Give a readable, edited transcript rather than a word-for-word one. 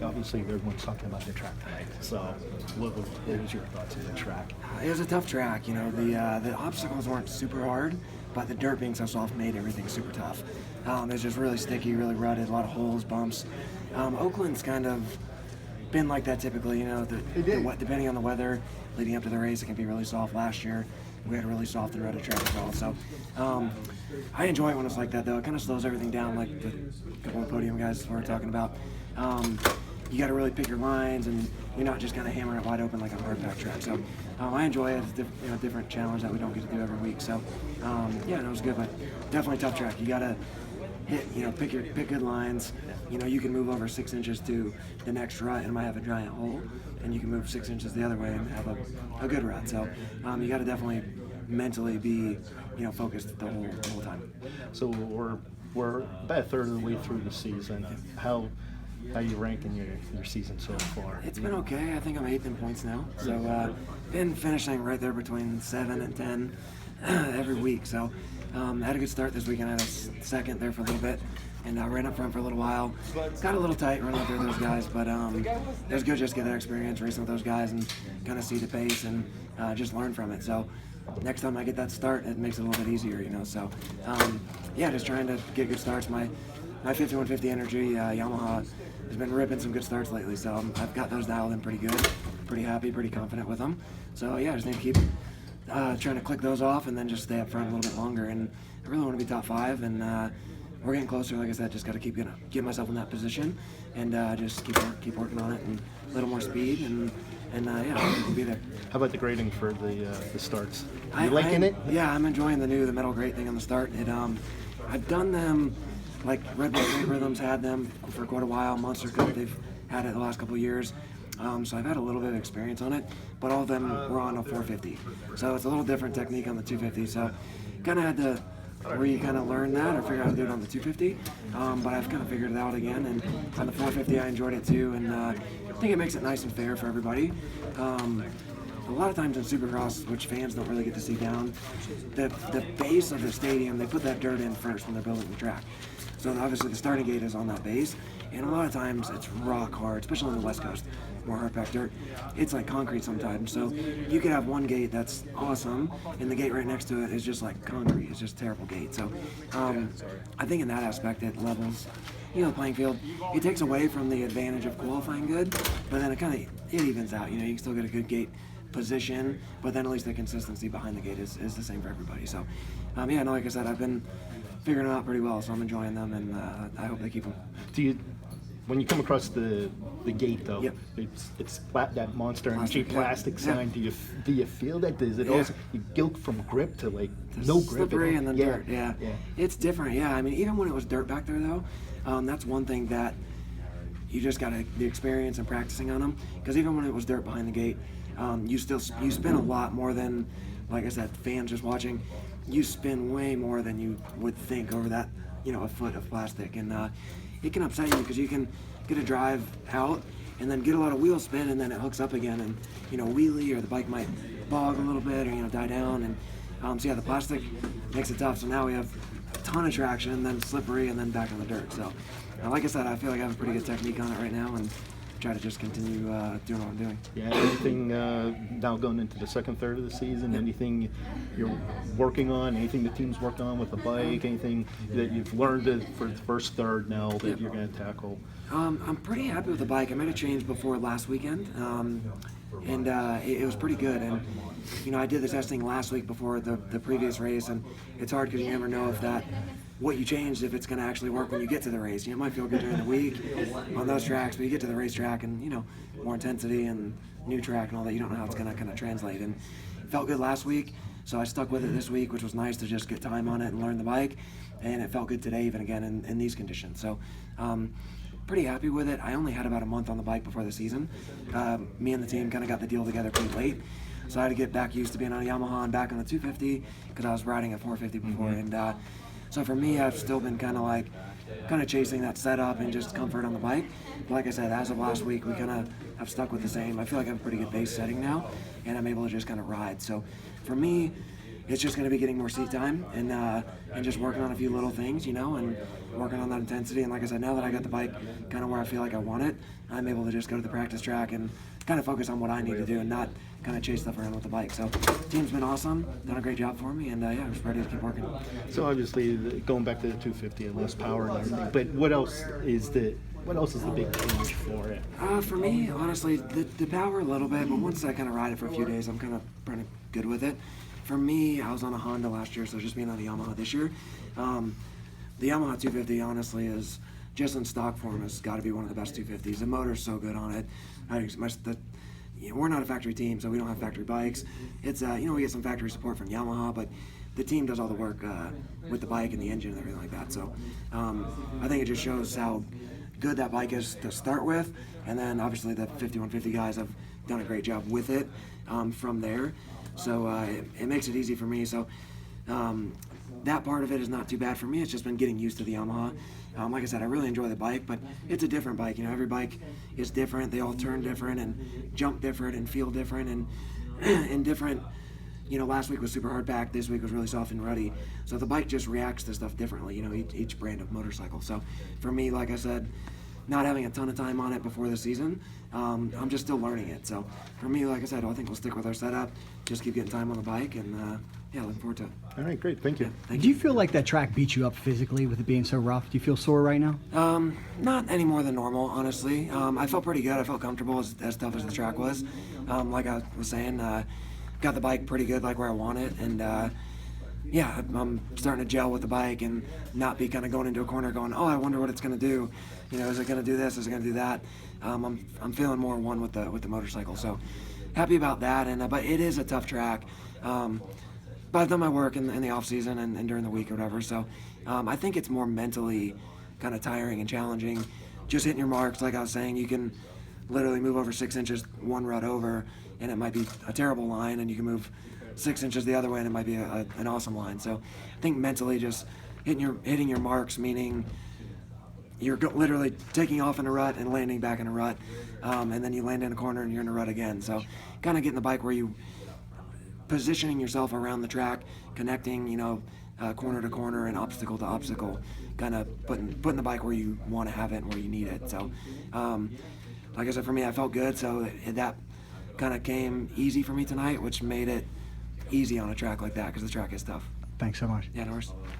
Obviously, everyone's talking about the track tonight. So, what was your thoughts on the track? It was a tough track. You know, the obstacles weren't super hard, but the dirt being so soft made everything super tough. It was just really sticky, really rutted, a lot of holes, bumps. Oakland's kind of been like that typically. You know, depending on the weather leading up to the race, it can be really soft. Last year, we had a really soft and rutted track as well. So I enjoy it when it's like that, though. It kind of slows everything down, like the couple of podium guys were talking about. You got to really pick your lines, and you're not just kind of hammering it wide open like a hard pack track. So I enjoy it. It's a different challenge that we don't get to do every week. So yeah, it was good, but definitely a tough track. You got to pick good lines. You know, you can move over 6 inches to the next rut and it might have a giant hole, and you can move 6 inches the other way and have a good rut. So you got to definitely mentally be focused the whole time. So we're about a third of the way through the season. How you ranking your season so far? It's been okay. I think I'm 8th in points now. So been finishing right there between 7 and 10 every week. So had a good start this weekend. I had a second there for a little bit, and I ran up front for a little while. Got a little tight running up there with those guys, but it was good just to get that experience racing with those guys and kind of see the pace and just learn from it. So next time I get that start, it makes it a little bit easier, So yeah, just trying to get good starts. My 5150 Energy Yamaha has been ripping some good starts lately, so I've got those dialed in pretty good, pretty happy, pretty confident with them. So yeah, I just need to keep trying to click those off and then just stay up front a little bit longer. And I really want to be top 5, and we're getting closer. Like I said, just got to keep get myself in that position and just keep working on it and a little more speed and yeah, we'll be there. How about the grading for the starts? You liking it? Yeah, I'm enjoying the metal grate thing on the start. I've done them. Like Red Bull Great Rhythms had them for quite a while. Monster Cup, they've had it the last couple of years. So I've had a little bit of experience on it, but all of them were on a 450. So it's a little different technique on the 250. So kind of had to learn that or figure out how to do it on the 250. But I've kind of figured it out again. And on the 450, I enjoyed it too. And I think it makes it nice and fair for everybody. A lot of times in Supercross, which fans don't really get to see down, the base of the stadium, they put that dirt in first when they're building the track. So obviously the starting gate is on that base, and a lot of times it's rock hard, especially on the West Coast, more hard packed dirt. It's like concrete sometimes. So you could have one gate that's awesome, and the gate right next to it is just like concrete. It's just a terrible gate. So I think in that aspect it levels, the playing field. It takes away from the advantage of qualifying good, but then it evens out. You can still get a good gate position, but then at least the consistency behind the gate is the same for everybody. So yeah, like I said, I've been figuring them out pretty well, so I'm enjoying them, and I hope they keep them. When you come across the gate though, yep. it's that Monster Energy plastic sign. Yeah. Do you feel that? Is it also you go from grip to like no grip? Slippery and then dirt. Yeah, it's different. Yeah, I mean, even when it was dirt back there though, that's one thing that you just got the experience and practicing on them. Because even when it was dirt behind the gate, you spin a lot more than, like I said, fans just watching. You spin way more than you would think over that, a foot of plastic, and it can upset you because you can get a drive out and then get a lot of wheel spin, and then it hooks up again, and wheelie, or the bike might bog a little bit, or die down, and so yeah, the plastic makes it tough. So now we have a ton of traction, then slippery, and then back on the dirt. So like I said, I feel like I have a pretty good technique on it right now, and try to just continue doing what I'm doing. Yeah, anything now going into the second third of the season, anything you're working on, anything the team's worked on with the bike, anything that you've learned for the first third now that you're going to tackle? I'm pretty happy with the bike. I made a change before last weekend, and it was pretty good. And I did the testing last week before the previous race, and it's hard because you never know if what you changed, if it's going to actually work when you get to the race. It might feel good during the week on those tracks, but you get to the racetrack and, more intensity and new track and all that, you don't know how it's going to kind of translate. And it felt good last week, so I stuck with it this week, which was nice to just get time on it and learn the bike. And it felt good today, even again in these conditions. So pretty happy with it. I only had about a month on the bike before the season. Me and the team kind of got the deal together pretty late. So I had to get back used to being on a Yamaha and back on the 250 because I was riding a 450 before. Mm-hmm. And so for me, I've still been kind of chasing that setup and just comfort on the bike. But like I said, as of last week, we kind of have stuck with the same. I feel like I have a pretty good base setting now, and I'm able to just kind of ride. So for me, it's just going to be getting more seat time and just working on a few little things, you know, and working on that intensity. And like I said, now that I got the bike kind of where I feel like I want it, I'm able to just go to the practice track and kind of focus on what I need to do and not kind of chase stuff around with the bike. So the team's been awesome, done a great job for me, and yeah, I'm just ready to keep working. So obviously, going back to the 250 and less power and everything, but what else is the big change for it? For me, honestly, the power a little bit, but once I kind of ride it for a few days, I'm kind of pretty good with it. For me, I was on a Honda last year, so just being on a Yamaha this year. The Yamaha 250, honestly, is just in stock form has got to be one of the best 250s. The motor's so good on it. We're not a factory team, so we don't have factory bikes. It's we get some factory support from Yamaha, but the team does all the work with the bike and the engine and everything like that. So I think it just shows how good that bike is to start with, and then obviously the 5150 guys have done a great job with it from there. So it makes it easy for me. So that part of it is not too bad for me. It's just been getting used to the Yamaha. Like I said, I really enjoy the bike, but it's a different bike. You know, every bike is different. They all turn different and jump different and feel different and different. You know, last week was super hard packed. This week was really soft and ruddy. So the bike just reacts to stuff differently. You know, each brand of motorcycle. So for me, like I said, not having a ton of time on it before the season, I'm just still learning it. So for me, like I said, I think we'll stick with our setup, just keep getting time on the bike, and yeah, looking forward to it. All right, great, thank you. Do you feel like that track beat you up physically with it being so rough? Do you feel sore right now? Not any more than normal, honestly. I felt pretty good. I felt comfortable as tough as the track was. Like I was saying, got the bike pretty good, like where I want it, and yeah, I'm starting to gel with the bike and not be kind of going into a corner going, oh, I wonder what it's going to do. You know, is it going to do this? Is it going to do that? I'm feeling more one with the motorcycle, so happy about that. And but it is a tough track. But I've done my work in the off season and during the week or whatever. So I think it's more mentally kind of tiring and challenging. Just hitting your marks, like I was saying, you can literally move over 6 inches one rut over, and it might be a terrible line, and you can move 6 inches the other way, and it might be an awesome line. So I think mentally, just hitting your marks, meaning you're literally taking off in a rut and landing back in a rut, and then you land in a corner and you're in a rut again. So kind of getting the bike where you positioning yourself around the track, connecting, you know, corner to corner and obstacle to obstacle, kind of putting the bike where you want to have it and where you need it. So like I said, for me, I felt good, so that kind of came easy for me tonight, which made it easy on a track like that because the track is tough. Thanks so much. Yeah, no worries.